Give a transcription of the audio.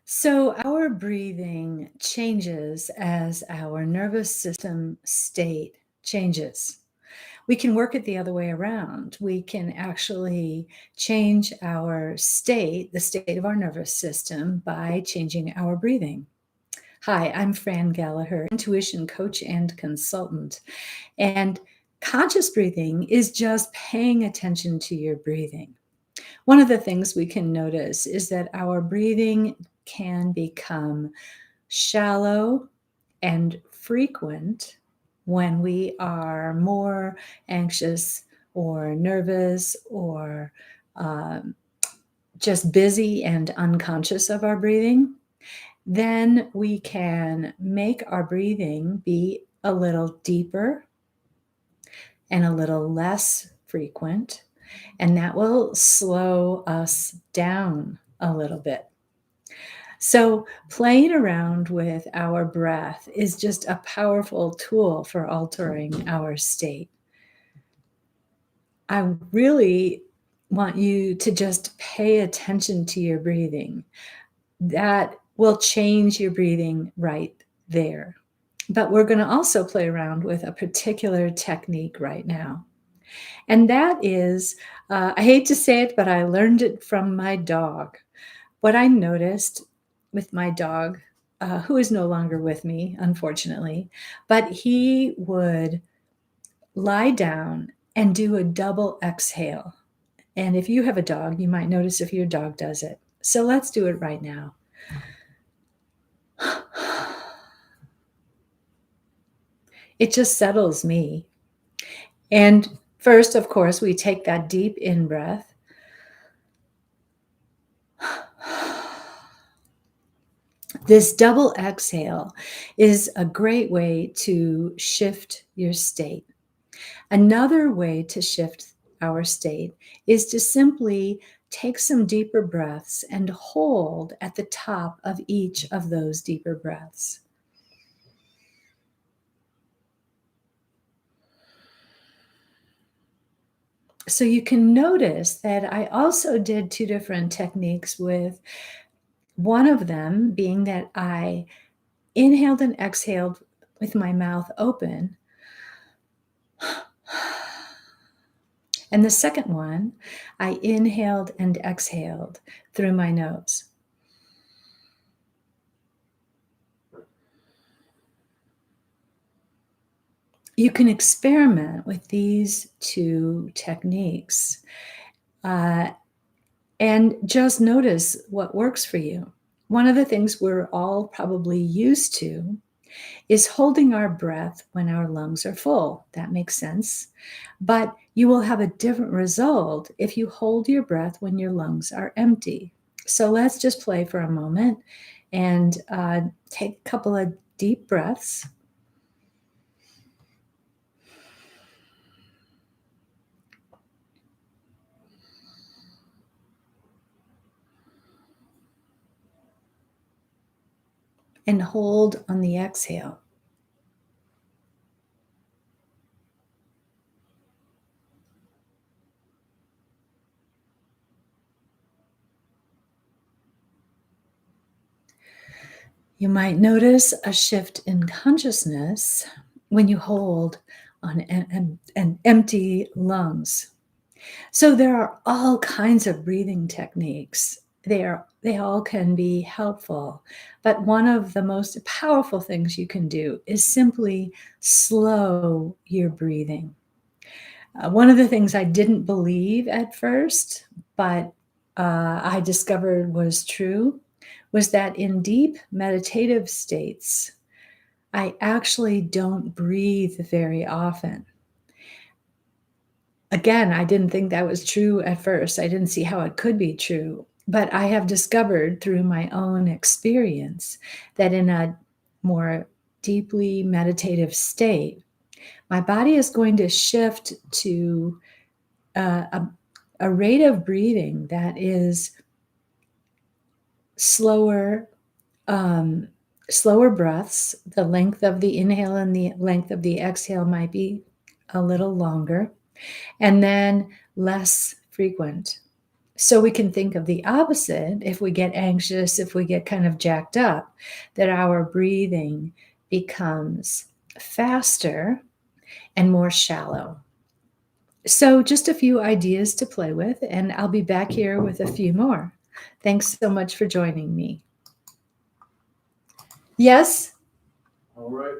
So, our breathing changes as our nervous system state changes. We can work it the other way around. We can actually change our state, the state of our nervous system, by changing our breathing. Hi, I'm Fran Gallagher, intuition coach and consultant. And conscious breathing is just paying attention to your breathing. One of the things we can notice is that our breathing can become shallow and frequent when we are more anxious or nervous or um, just busy and unconscious of our breathing. Then we can make our breathing be a little deeper and a little less frequent, and that will slow us down a little bit. So, playing around with our breath is just a powerful tool for altering our state. I really want you to just pay attention to your breathing. That will change your breathing right there. But we're going to also play around with a particular technique right now. And that is, I hate to say it, but I learned it from my dog. What I noticed with my dog, who is no longer with me, unfortunately, but he would lie down and do a double exhale. And if you have a dog, you might notice if your dog does it. So let's do it right now. It just settles me. And first, of course, we take that deep in breath. This double exhale is a great way to shift your state. Another way to shift our state is to simply take some deeper breaths and hold at the top of each of those deeper breaths. So you can notice that I also did two different techniques, with one of them being that I inhaled and exhaled with my mouth open. And the second one, I inhaled and exhaled through my nose. You can experiment with these two techniques and just notice what works for you. One of the things we're all probably used to is holding our breath when our lungs are full. That makes sense. But you will have a different result if you hold your breath when your lungs are empty. So let's just play for a moment and take a couple of deep breaths. And hold on the exhale. You might notice a shift in consciousness when you hold on an empty lungs. So there are all kinds of breathing techniques. They all can be helpful, but one of the most powerful things you can do is simply slow your breathing. One of the things I didn't believe at first, but I discovered was true, was that in deep meditative states, I actually don't breathe very often. Again, I didn't think that was true at first. I didn't see how it could be true. But I have discovered through my own experience that in a more deeply meditative state, my body is going to shift to a rate of breathing that is slower, slower breaths. The length of the inhale and the length of the exhale might be a little longer, and then less frequent. So we can think of the opposite if we get anxious, if we get kind of jacked up, that our breathing becomes faster and more shallow. So, just a few ideas to play with, and I'll be back here with a few more. Thanks so much for joining me. Yes? All right.